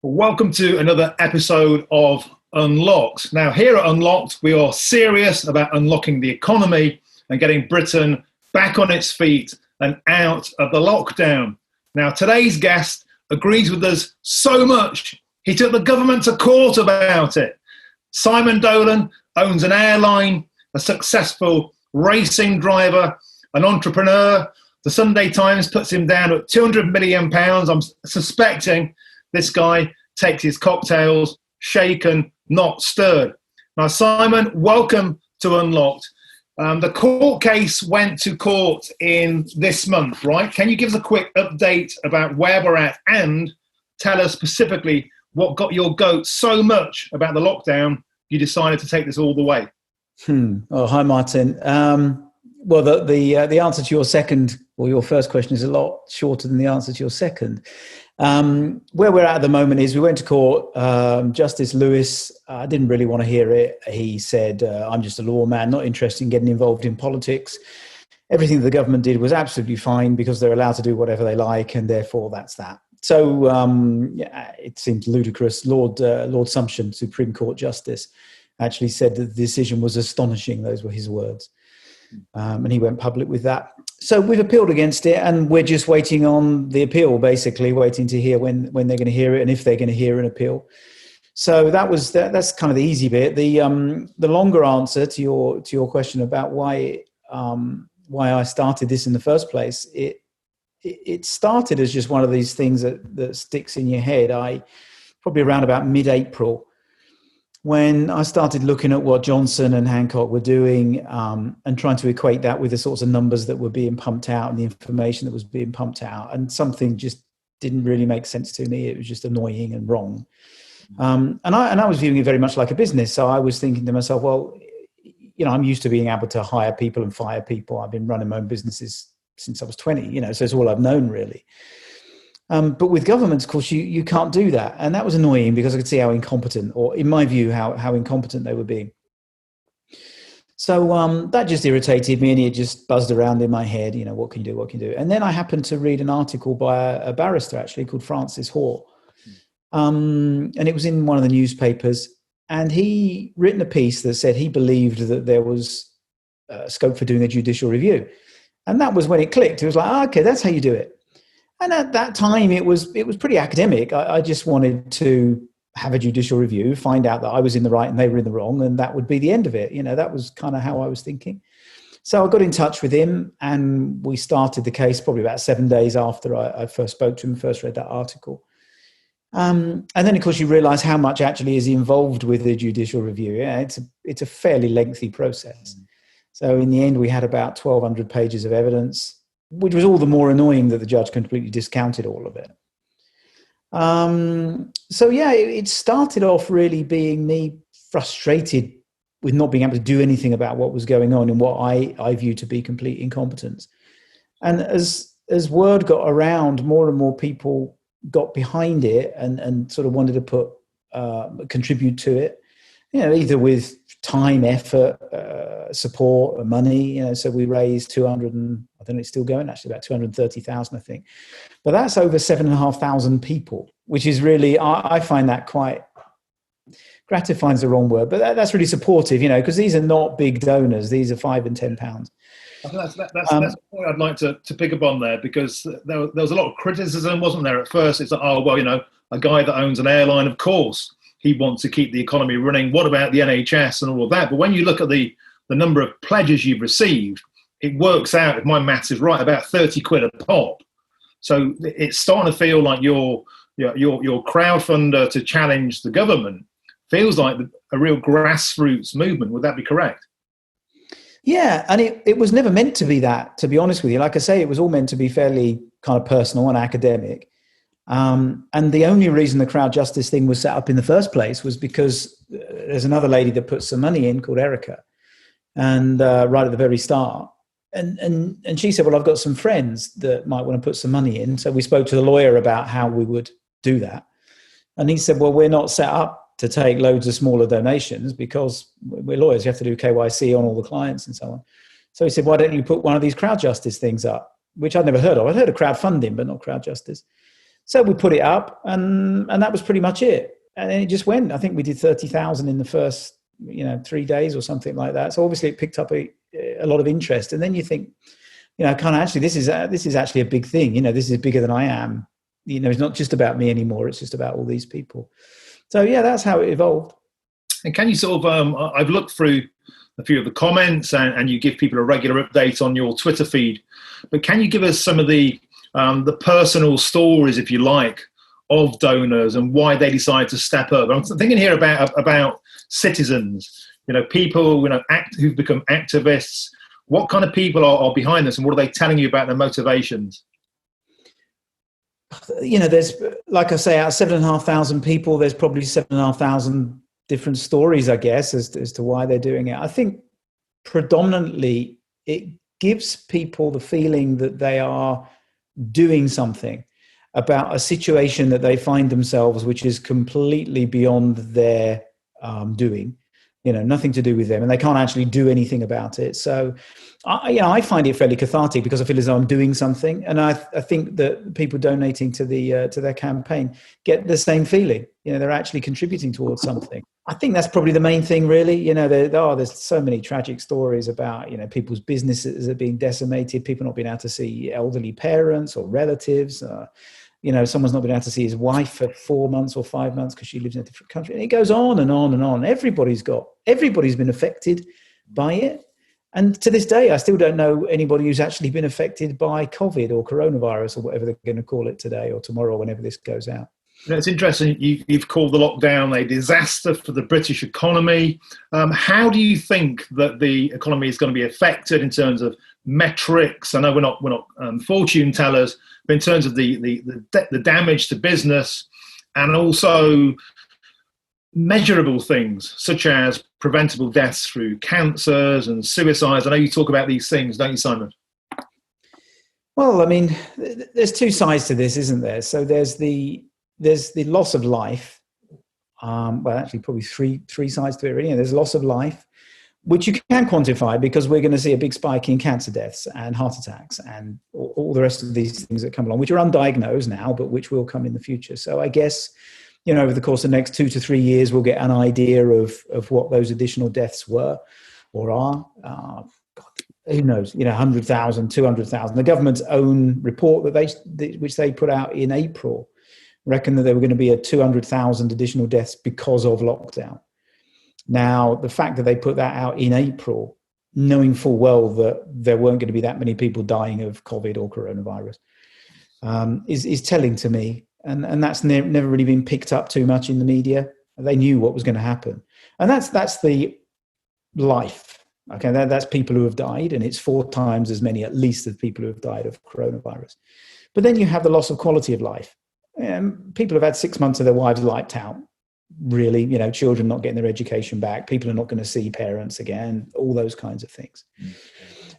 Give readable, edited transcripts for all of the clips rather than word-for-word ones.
Welcome to another episode of Unlocked. Now, here at Unlocked, we are serious about unlocking the economy and getting Britain back on its feet and out of the lockdown. Now, today's guest agrees with us so much, he took the government to court about it. Simon Dolan owns an airline, a successful racing driver, an entrepreneur. The Sunday Times puts him down at £200 million. I'm suspecting this guy takes his cocktails shaken, not stirred. Now, Simon, welcome to Unlocked. The court case went to court in this month, right? Can you give us a quick update about where we're at and tell us specifically what got your goat so much about the lockdown you decided to take this all the way? Oh, hi, Martin. Well, the answer to your second or your first question is a lot shorter than the answer to your second. Where we're at the moment is we went to court. Justice Lewis didn't really want to hear it. He said, I'm just a lawman, not interested in getting involved in politics. Everything the government did was absolutely fine because they're allowed to do whatever they like, and therefore that's that. So it seems ludicrous. Lord Sumption, Supreme Court Justice, actually said that the decision was astonishing. Those were his words. And he went public with that. So we've appealed against it, and we're just waiting on the appeal, basically waiting to hear when they're going to hear it and if they're going to hear an appeal. So that's kind of the easy bit. The longer answer to your question about why I started this in the first place, it started as just one of these things that sticks in your head. Probably around about mid-April, when I started looking at what Johnson and Hancock were doing and trying to equate that with the sorts of numbers that were being pumped out and the information that was being pumped out, and something just didn't really make sense to me. It was just annoying and wrong. And I was viewing it very much like a business. So I was thinking to myself, well, I'm used to being able to hire people and fire people. I've been running my own businesses since I was 20, so it's all I've known really. But with governments, of course, you can't do that. And that was annoying because I could see how incompetent, or in my view, how incompetent they were being. So that just irritated me, and it just buzzed around in my head, what can you do, what can you do? And then I happened to read an article by a barrister, actually, called Francis Hoare. And it was in one of the newspapers. And he written a piece that said he believed that there was scope for doing a judicial review. And that was when it clicked. It was like, okay, that's how you do it. And at that time, it was pretty academic. I just wanted to have a judicial review, find out that I was in the right and they were in the wrong, and that would be the end of it. That was kind of how I was thinking. So I got in touch with him, and we started the case probably about 7 days after I first spoke to him, first read that article. And then, of course, you realise how much actually is involved with the judicial review. Yeah, it's a fairly lengthy process. So in the end, we had about 1,200 pages of evidence, which was all the more annoying that the judge completely discounted all of it. It started off really being me frustrated with not being able to do anything about what was going on and what I view to be complete incompetence. And as word got around, more and more people got behind it and sort of wanted to contribute to it, either with time, effort, support, money. So we raised 200 and I don't know, it's still going actually, about 230,000, I think. But that's over 7,500 people, which is really, I find that quite gratifying is the wrong word, but that's really supportive, because these are not big donors. These are £5 and £10. I think that's the point I'd like to pick up on there, because there was a lot of criticism, wasn't there, at first? It's like, a guy that owns an airline, of course, he wants to keep the economy running. What about the NHS and all of that? But when you look at the number of pledges you've received, it works out, if my maths is right, about 30 quid a pop. So it's starting to feel like your crowdfunder to challenge the government feels like a real grassroots movement. Would that be correct? Yeah, and it was never meant to be that, to be honest with you. Like I say, it was all meant to be fairly kind of personal and academic. And the only reason the crowd justice thing was set up in the first place was because there's another lady that put some money in called Erica, and right at the very start. And she said, well, I've got some friends that might want to put some money in. So we spoke to the lawyer about how we would do that. And he said, well, we're not set up to take loads of smaller donations because we're lawyers. You have to do KYC on all the clients and so on. So he said, why don't you put one of these crowd justice things up, which I'd never heard of. I'd heard of crowdfunding, but not crowd justice. So we put it up, and that was pretty much it. And then it just went. I think we did 30,000 in the first 3 days or something like that. So obviously it picked up a lot of interest. And then you think, kind of actually this is actually a big thing. This is bigger than I am. It's not just about me anymore. It's just about all these people. So yeah, that's how it evolved. And can you sort of, I've looked through a few of the comments, and you give people a regular update on your Twitter feed, but can you give us some of the personal stories, if you like, of donors and why they decide to step up? I'm thinking here about citizens, people, who've become activists. What kind of people are behind this, and what are they telling you about their motivations? There's, like I say, out of 7,500 people, there's probably 7,500 different stories, I guess, as to why they're doing it. I think predominantly it gives people the feeling that they are doing something about a situation that they find themselves, which is completely beyond their doing, nothing to do with them, and they can't actually do anything about it. So I find it fairly cathartic because I feel as though I'm doing something, and I think that people donating to their campaign get the same feeling. They're actually contributing towards something. I think that's probably the main thing, really. There's so many tragic stories about people's businesses are being decimated, people not being able to see elderly parents or relatives. Someone's not been able to see his wife for 4 months or 5 months because she lives in a different country. And it goes on and on and on. Everybody's been affected by it. And to this day, I still don't know anybody who's actually been affected by COVID or coronavirus or whatever they're going to call it today or tomorrow, whenever this goes out. It's interesting. You've called the lockdown a disaster for the British economy. How do you think that the economy is going to be affected in terms of metrics? I know we're not fortune tellers, but in terms of the damage to business, and also measurable things such as preventable deaths through cancers and suicides. I know you talk about these things, don't you, Simon? Well, I mean, there's two sides to this, isn't there? So there's the loss of life. Well, actually, probably three sides to it, really. There's loss of life, which you can quantify because we're going to see a big spike in cancer deaths and heart attacks and all the rest of these things that come along, which are undiagnosed now, but which will come in the future. So I guess, over the course of the next 2 to 3 years, we'll get an idea of what those additional deaths were or are. God, who knows? 100,000, 200,000. The government's own report which they put out in April reckoned that there were going to be 200,000 additional deaths because of lockdown. Now, the fact that they put that out in April, knowing full well that there weren't going to be that many people dying of COVID or coronavirus, is telling to me. And that's never really been picked up too much in the media. They knew what was going to happen. And that's the life. Okay, that's people who have died, and it's 4 times as many, at least, as people who have died of coronavirus. But then you have the loss of quality of life. People have had 6 months of their lives wiped out. Really, children not getting their education back, people are not going to see parents again, all those kinds of things.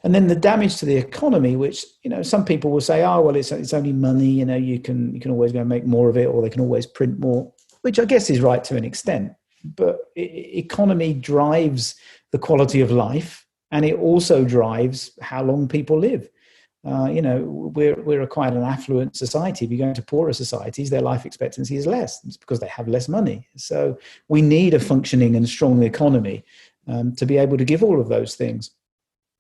And then the damage to the economy, which, some people will say, oh, well, it's only money, you can always go and make more of it, or they can always print more, which I guess is right to an extent. But economy drives the quality of life, and it also drives how long people live. We're quite an affluent society. If you go into poorer societies, their life expectancy is less. It's because they have less money. So we need a functioning and strong economy to be able to give all of those things.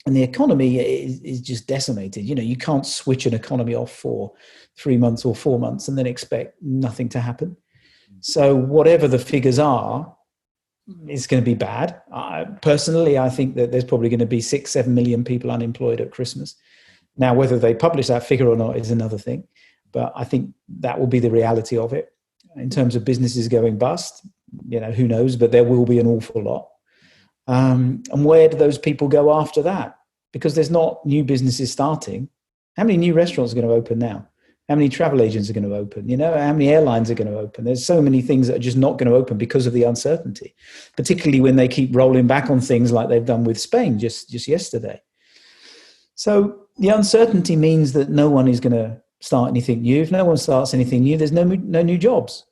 And the economy is just decimated. You can't switch an economy off for 3 months or 4 months and then expect nothing to happen. So whatever the figures are, it's going to be bad. Personally, I think that there's probably going to be 6-7 million people unemployed at Christmas. Now, whether they publish that figure or not is another thing, but I think that will be the reality of it. In terms of businesses going bust, who knows, but there will be an awful lot. And where do those people go after that? Because there's not new businesses starting. How many new restaurants are going to open now? How many travel agents are going to open? How many airlines are going to open? There's so many things that are just not going to open because of the uncertainty, particularly when they keep rolling back on things like they've done with Spain just yesterday. So the uncertainty means that no one is going to start anything new. If no one starts anything new, there's no new jobs.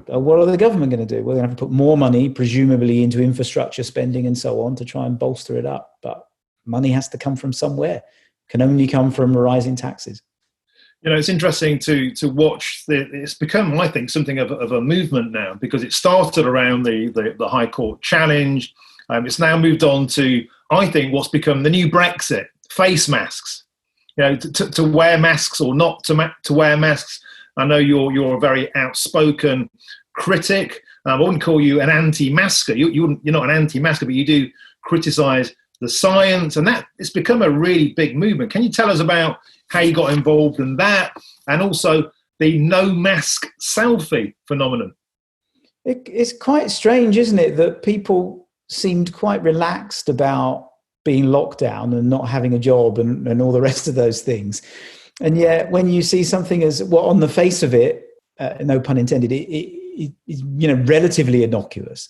What are the government going to do? We're going to have to put more money, presumably, into infrastructure spending and so on to try and bolster it up. But money has to come from somewhere. It can only come from rising taxes. It's interesting to watch. It's become, I think, something of a movement now, because it started around the High Court challenge. It's now moved on to, I think, what's become the new Brexit: face masks. To wear masks or not to wear masks. I know you're a very outspoken critic. I wouldn't call you an anti-masker. You're not an anti-masker, but you do criticise the science, and that it's become a really big movement. Can you tell us about how you got involved in that, and also the no mask selfie phenomenon? It's quite strange, isn't it, that people seemed quite relaxed about being locked down and not having a job and all the rest of those things. And yet when you see something as, well, on the face of it, no pun intended, it relatively innocuous,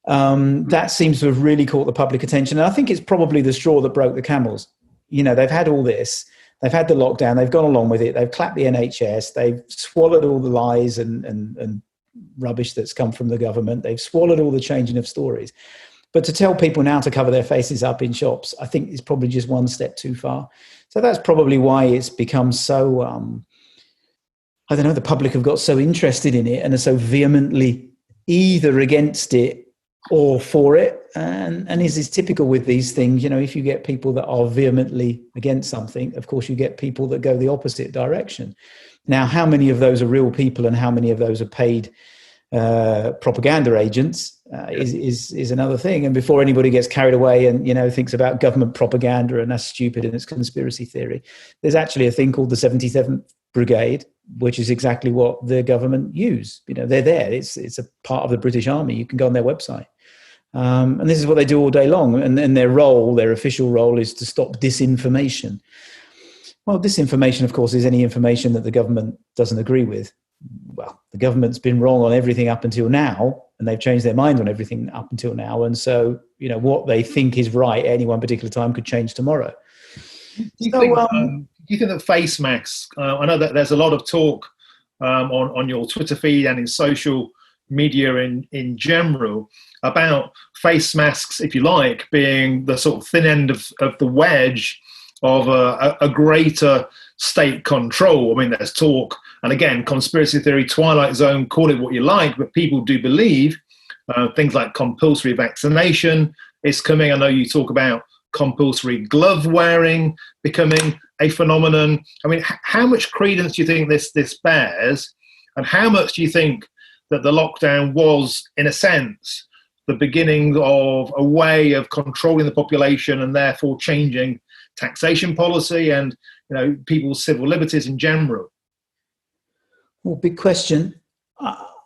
that seems to have really caught the public attention. And I think it's probably the straw that broke the camels. They've had all this, they've had the lockdown, they've gone along with it, they've clapped the NHS, they've swallowed all the lies and rubbish that's come from the government, they've swallowed all the changing of stories. But to tell people now to cover their faces up in shops, I think is probably just one step too far. So that's probably why it's become so, I don't know, the public have got so interested in it and are so vehemently either against it or for it. And as is typical with these things, if you get people that are vehemently against something, of course you get people that go the opposite direction. Now, how many of those are real people and how many of those are paid propaganda agents is another thing. And before anybody gets carried away and thinks about government propaganda and that's stupid and it's conspiracy theory, there's actually a thing called the 77th Brigade, which is exactly what the government use. They're there. It's a part of the British Army. You can go on their website, and this is what they do all day long. And their official role is to stop disinformation. Well, disinformation, of course, is any information that the government doesn't agree with. Well, the government's been wrong on everything up until now, and they've changed their mind on everything up until now. And so, what they think is right at any one particular time could change tomorrow. Do you think that face masks, I know that there's a lot of talk on your Twitter feed and in social media in general about face masks, if you like, being the sort of thin end of the wedge of a greater state control. I mean, there's talk, and again, conspiracy theory, Twilight Zone, call it what you like, but people do believe things like compulsory vaccination is coming. I know you talk about compulsory glove wearing becoming a phenomenon. I mean, how much credence do you think this bears, and how much do you think that the lockdown was, in a sense, the beginning of a way of controlling the population and therefore changing taxation policy and people's civil liberties in general? Well, big question.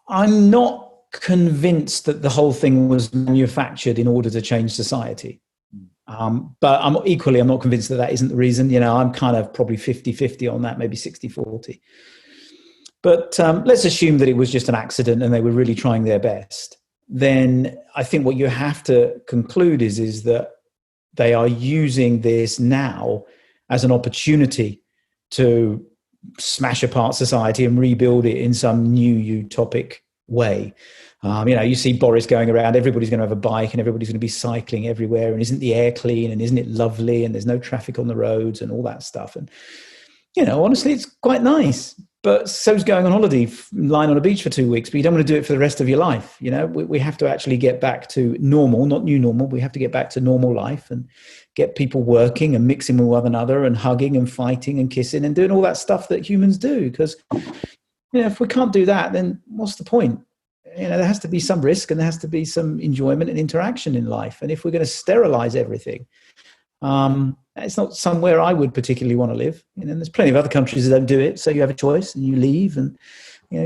I'm not convinced that the whole thing was manufactured in order to change society. But I'm not convinced that isn't the reason. I'm kind of probably 50-50 on that, maybe 60-40. But let's assume that it was just an accident and they were really trying their best. Then I think what you have to conclude is that they are using this now as an opportunity to smash apart society and rebuild it in some new utopic way. You see Boris going around, everybody's going to have a bike and everybody's going to be cycling everywhere, and isn't the air clean and isn't it lovely and there's no traffic on the roads and all that stuff. And, honestly, it's quite nice. But so's going on holiday, lying on a beach for 2 weeks, but you don't want to do it for the rest of your life. We have to actually get back to normal, not new normal. We have to get back to normal life and get people working and mixing with one another and hugging and fighting and kissing and doing all that stuff that humans do. Because, if we can't do that, then what's the point? There has to be some risk and there has to be some enjoyment and interaction in life. And if we're going to sterilize everything, it's not somewhere I would particularly want to live. There's plenty of other countries that don't do it. So you have a choice and you leave and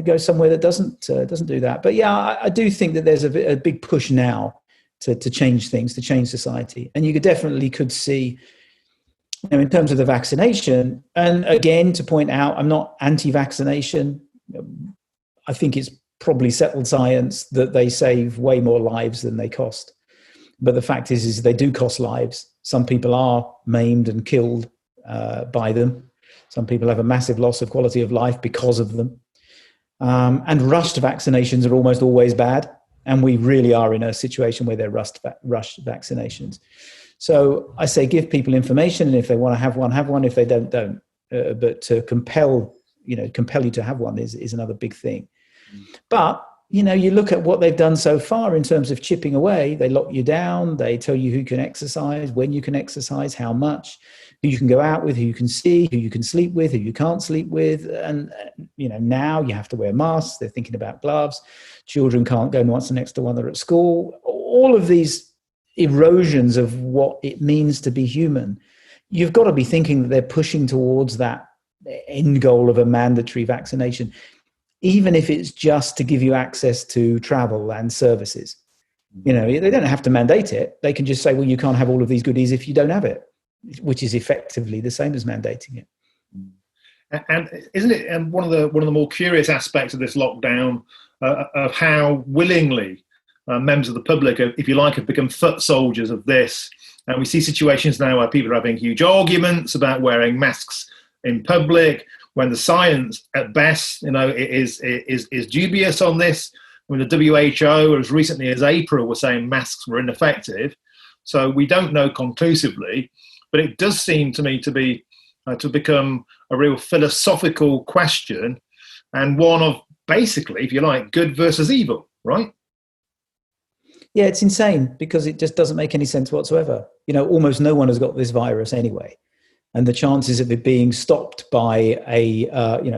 go somewhere that doesn't do that. But yeah, I do think that there's a big push now to change things, to change society. And you definitely could see, in terms of the vaccination, and again, to point out, I'm not anti-vaccination. I think it's probably settled science that they save way more lives than they cost. But the fact is they do cost lives. Some people are maimed and killed by them. Some people have a massive loss of quality of life because of them. And rushed vaccinations are almost always bad. And we really are in a situation where they're rushed vaccinations. So I say give people information, and if they want to have one, have one. If they don't. but to compel you to have one is another big thing. But you look at what they've done so far in terms of chipping away. They lock you down. They tell you who can exercise, when you can exercise, how much, who you can go out with, who you can see, who you can sleep with, who you can't sleep with. And, now you have to wear masks. They're thinking about gloves. Children can't go once next to one. They're at school. All of these erosions of what it means to be human. You've got to be thinking that they're pushing towards that end goal of a mandatory vaccination, even if it's just to give you access to travel and services. They don't have to mandate it. They can just say, well, you can't have all of these goodies if you don't have it, which is effectively the same as mandating it. And isn't it one of the more curious aspects of this lockdown of how willingly members of the public, if you like, have become foot soldiers of this? And we see situations now where people are having huge arguments about wearing masks in public, when the science, at best, is dubious on this. I mean, the WHO, as recently as April, was saying masks were ineffective. So we don't know conclusively, but it does seem to me to become a real philosophical question, and one of basically, if you like, good versus evil, right? Yeah, it's insane because it just doesn't make any sense whatsoever. Almost no one has got this virus anyway. And the chances of it being stopped by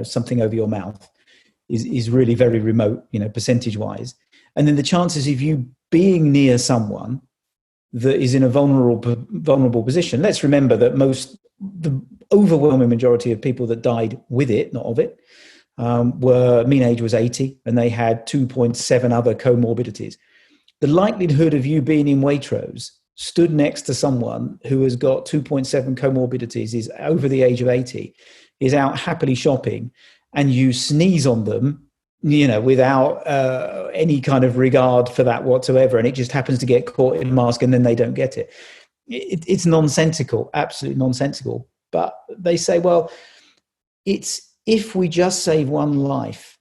something over your mouth is really very remote, percentage-wise. And then the chances of you being near someone that is in a vulnerable position. Let's remember that the overwhelming majority of people that died with it, not of it, mean age was 80, and they had 2.7 other comorbidities. The likelihood of you being in Waitrose stood next to someone who has got 2.7 comorbidities, is over the age of 80, is out happily shopping, and you sneeze on them, without any kind of regard for that whatsoever, and it just happens to get caught in a mask and then they don't get it. It's nonsensical, absolutely nonsensical. But they say, well, it's if we just save one life.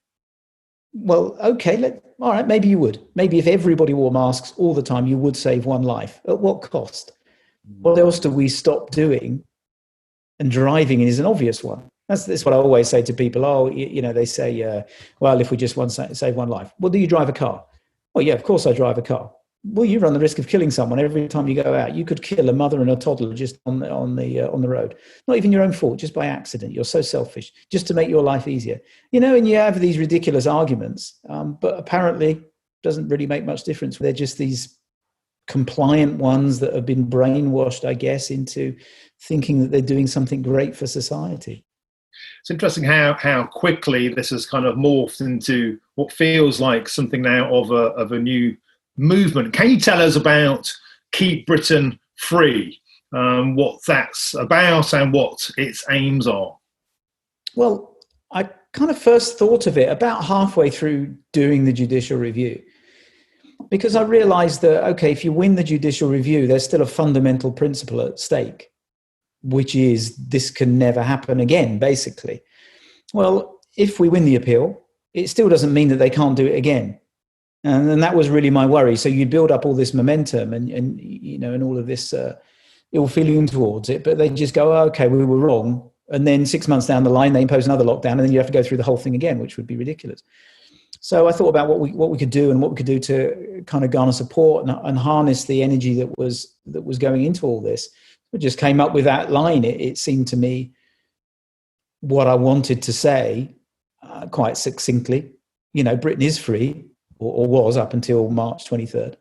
Well, okay, all right, maybe you would. Maybe if everybody wore masks all the time, you would save one life. At what cost? What else do we stop doing? And driving is an obvious one. That's what I always say to people. They say, well, if we just save one life. Well, do you drive a car? Well, yeah, of course I drive a car. Well, you run the risk of killing someone every time you go out. You could kill a mother and a toddler just on the road. Not even your own fault, just by accident. You're so selfish, just to make your life easier. And you have these ridiculous arguments, but apparently doesn't really make much difference. They're just these compliant ones that have been brainwashed, I guess, into thinking that they're doing something great for society. It's interesting how quickly this has kind of morphed into what feels like something now of a new movement. Can you tell us about Keep Britain Free, what that's about and what its aims are? Well, I kind of first thought of it about halfway through doing the judicial review, because I realized that, okay, if you win the judicial review, there's still a fundamental principle at stake, which is this can never happen again, basically. Well, if we win the appeal, it still doesn't mean that they can't do it again. And that was really my worry. So you build up all this momentum and all of this ill feeling towards it, but they just go, oh, okay, we were wrong. And then 6 months down the line, they impose another lockdown, and then you have to go through the whole thing again, which would be ridiculous. So I thought about what we could do and what we could do to kind of garner support and harness the energy that was going into all this. We just came up with that line. It seemed to me what I wanted to say quite succinctly. Britain is free, or was up until March 23rd.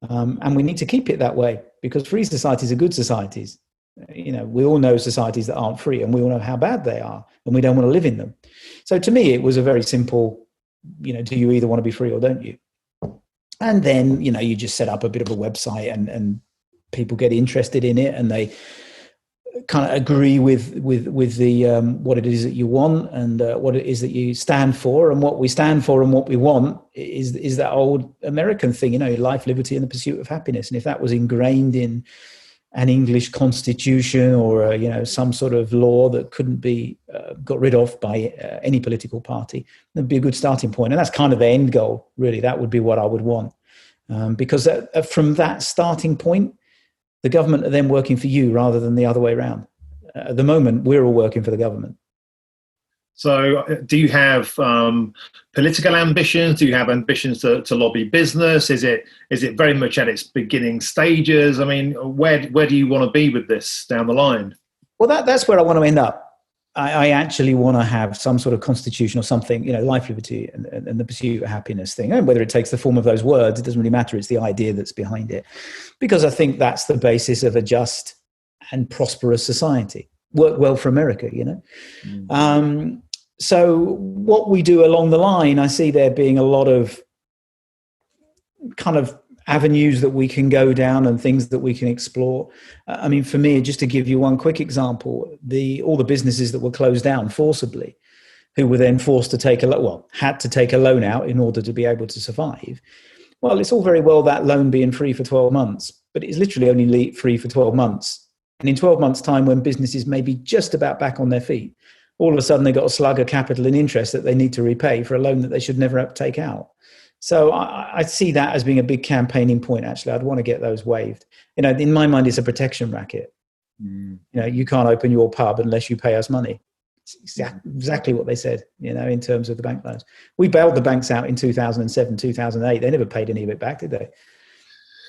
And we need to keep it that way, because free societies are good societies. We all know societies that aren't free, and we all know how bad they are, and we don't want to live in them. So to me, it was a very simple, do you either want to be free or don't you? And then, you just set up a bit of a website and people get interested in it, and they kind of agree with the what it is that you want and what it is that you stand for. And what we stand for and what we want is that old American thing, life, liberty, and the pursuit of happiness. And if that was ingrained in an English constitution or some sort of law that couldn't be got rid of by any political party, that'd be a good starting point. And that's kind of the end goal, really. That would be what I would want, because from that starting point, the government are then working for you rather than the other way around. At the moment, we're all working for the government. So do you have political ambitions? Do you have ambitions to lobby business? Is it very much at its beginning stages? I mean, where do you want to be with this down the line? Well, that's where I want to end up. I actually want to have some sort of constitution or something, life, liberty, and the pursuit of happiness thing. And whether it takes the form of those words, it doesn't really matter. It's the idea that's behind it. Because I think that's the basis of a just and prosperous society. Work well for America, So what we do along the line, I see there being a lot of kind of avenues that we can go down and things that we can explore. I mean, for me, just to give you one quick example, all the businesses that were closed down forcibly, who were then forced to had to take a loan out in order to be able to survive. Well, it's all very well that loan being free for 12 months, but it's literally only free for 12 months. And in 12 months' time, when businesses may be just about back on their feet, all of a sudden they got a slug of capital and interest that they need to repay for a loan that they should never have to take out. So I see that as being a big campaigning point, actually. I'd want to get those waived. In my mind, it's a protection racket. You can't open your pub unless you pay us money. It's exactly what they said, in terms of the bank loans. We bailed the banks out in 2007, 2008. They never paid any of it back, did they?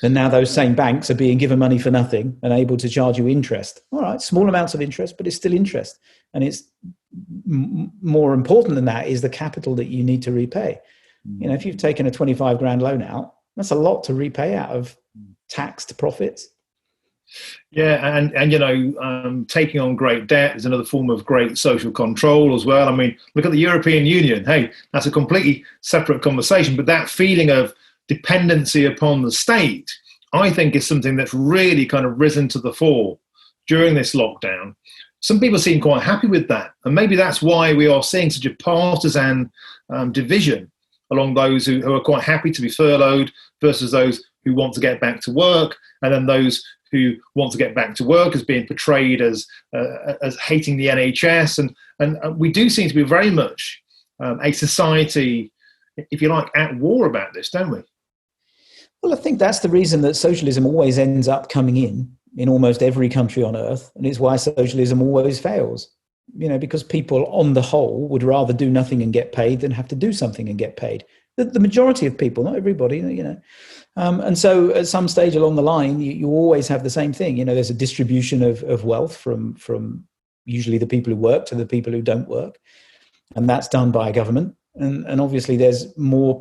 And now those same banks are being given money for nothing and able to charge you interest. All right, small amounts of interest, but it's still interest. And it's more important than that is the capital that you need to repay. If you've taken a 25 grand loan out, that's a lot to repay out of taxed profits. Yeah, and taking on great debt is another form of great social control as well. I mean, look at the European Union. Hey, that's a completely separate conversation, but that feeling of dependency upon the state, I think, is something that's really kind of risen to the fore during this lockdown. Some people seem quite happy with that, and maybe that's why we are seeing such a partisan division along those who are quite happy to be furloughed versus those who want to get back to work, and then those who want to get back to work as being portrayed as hating the NHS. And we do seem to be very much a society, if you like, at war about this, don't we? Well, I think that's the reason that socialism always ends up coming in almost every country on earth. And it's why socialism always fails. Because people on the whole would rather do nothing and get paid than have to do something and get paid. The majority of people, not everybody, And so at some stage along the line, you always have the same thing. There's a distribution of wealth from usually the people who work to the people who don't work. And that's done by a government. And obviously there's more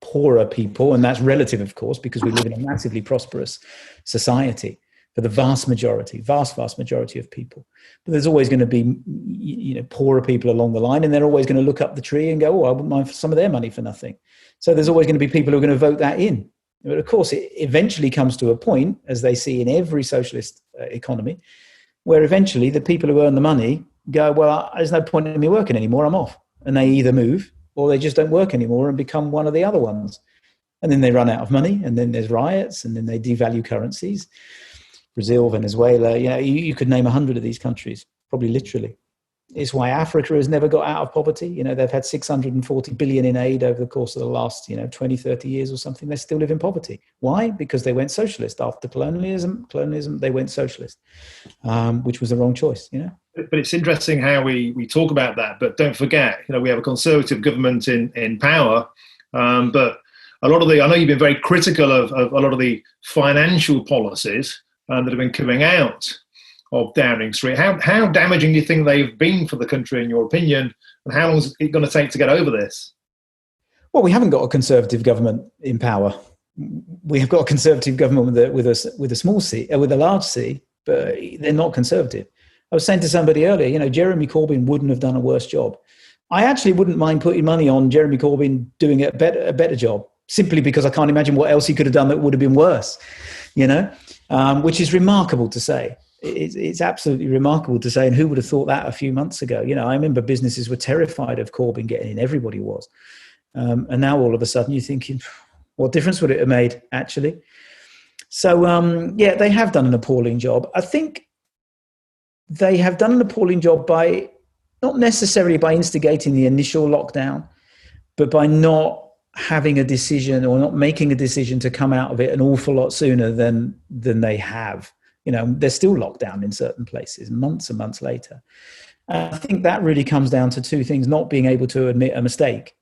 poorer people. And that's relative, of course, because we live in a massively prosperous society. For the vast majority of people. But there's always going to be, poorer people along the line, and they're always going to look up the tree and go, I wouldn't mind for some of their money for nothing. So there's always going to be people who are going to vote that in. But of course, it eventually comes to a point, as they see in every socialist economy, where eventually the people who earn the money go, well, there's no point in me working anymore, I'm off. And they either move or they just don't work anymore and become one of the other ones. And then they run out of money, and then there's riots, and then they devalue currencies. Brazil, Venezuela, you could name 100 of these countries, probably literally. It's why Africa has never got out of poverty. They've had 640 billion in aid over the course of the last, 20, 30 years or something. They still live in poverty. Why? Because they went socialist. After colonialism, they went socialist, which was the wrong choice, But it's interesting how we talk about that, but don't forget, we have a conservative government in power, but a lot of I know you've been very critical of a lot of the financial policies that have been coming out of Downing Street. How damaging do you think they've been for the country, in your opinion, and how long is it going to take to get over this? Well, we haven't got a conservative government in power. We have got a conservative government with a small c, with a large c, but they're not conservative. I was saying to somebody earlier, Jeremy Corbyn wouldn't have done a worse job. I actually wouldn't mind putting money on Jeremy Corbyn doing a better job, simply because I can't imagine what else he could have done that would have been worse, which is remarkable to say. It's absolutely remarkable to say. And who would have thought that a few months ago? I remember businesses were terrified of Corbyn getting in. Everybody was. And now all of a sudden you're thinking, what difference would it have made, actually? So, they have done an appalling job. I think they have done an appalling job by, not necessarily by instigating the initial lockdown, but by not having a decision or not making a decision to come out of it an awful lot sooner than they have. They're still locked down in certain places months and months later. And I think that really comes down to two things: not being able to admit a mistake,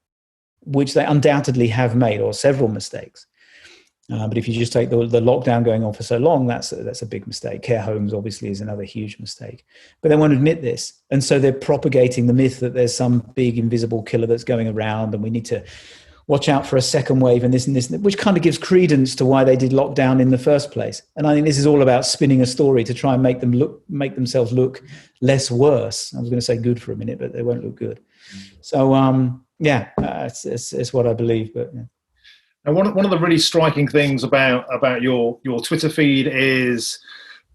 which they undoubtedly have made, or several mistakes. But if you just take the lockdown going on for so long, that's a big mistake. Care homes obviously is another huge mistake. But they won't admit this. And so they're propagating the myth that there's some big invisible killer that's going around and we need to watch out for a second wave and this, which kind of gives credence to why they did lockdown in the first place. And I think this is all about spinning a story to try and make themselves look less worse. I was going to say good for a minute, but they won't look good. So, it's what I believe. But yeah. And one of the really striking things about your Twitter feed is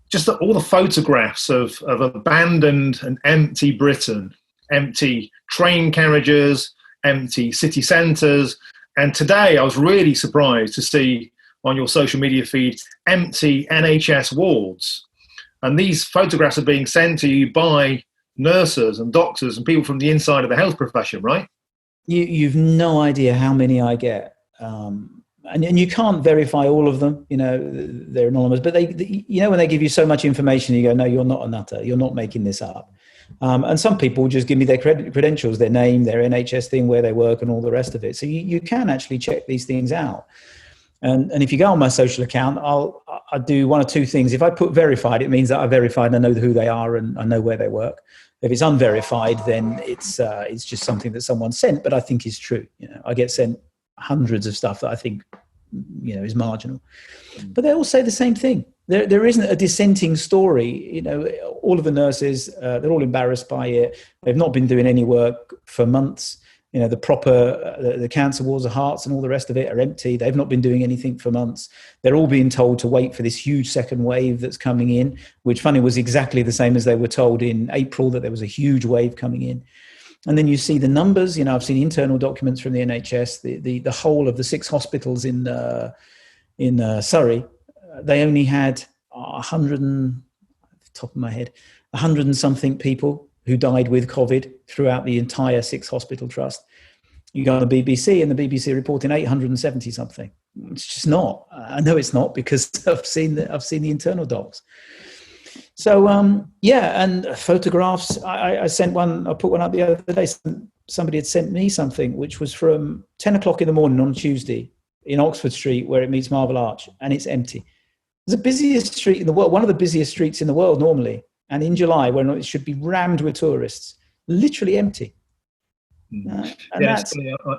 just all the photographs of abandoned and empty Britain, empty train carriages, empty city centres. And today I was really surprised to see on your social media feed empty NHS wards. And these photographs are being sent to you by nurses and doctors and people from the inside of the health profession, right? You've no idea how many I get. And you can't verify all of them, they're anonymous, but when they give you so much information, you go, no, you're not a nutter. You're not making this up. And some people just give me their credentials, their name, their NHS thing, where they work and all the rest of it. So you can actually check these things out. And if you go on my social account, I do one or two things. If I put verified, it means that I verified and I know who they are and I know where they work. If it's unverified, then it's just something that someone sent, but I think is true. I get sent hundreds of stuff that I think, is marginal. But they all say the same thing. There isn't a dissenting story. All of the nurses, they're all embarrassed by it. They've not been doing any work for months. The cancer wards of hearts and all the rest of it are empty. They've not been doing anything for months. They're all being told to wait for this huge second wave that's coming in, which funny was exactly the same as they were told in April that there was a huge wave coming in. And then you see the numbers. I've seen internal documents from the NHS. The whole of the 6 hospitals in Surrey, they only had 100 and, off the top of my head, 100 and something people who died with COVID throughout the entire 6 hospital trust. You go on the BBC, and the BBC reporting 870 something. It's just not. I know it's not, because I've seen the internal docs. So, and photographs. I sent one, I put one up the other day. Somebody had sent me something, which was from 10 o'clock in the morning on Tuesday in Oxford Street, where it meets Marble Arch, and it's empty. It's the busiest street in the world, one of the busiest streets in the world normally. And in July, when it should be rammed with tourists, literally empty. I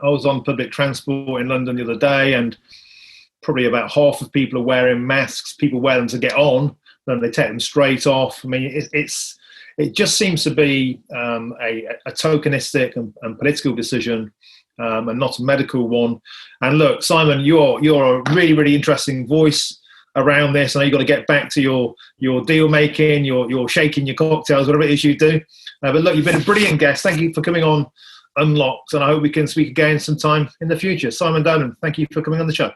was on public transport in London the other day, and probably about half of people are wearing masks. People wear them to get on, then they take them straight off. I mean, it just seems to be a tokenistic and political decision, and not a medical one. And look, Simon, you're a really, really interesting voice around this. I know you've got to get back to your deal making, your shaking your cocktails, whatever it is you do. But look, you've been a brilliant guest. Thank you for coming on Unlocked, and I hope we can speak again sometime in the future. Simon Dolan, thank you for coming on the show.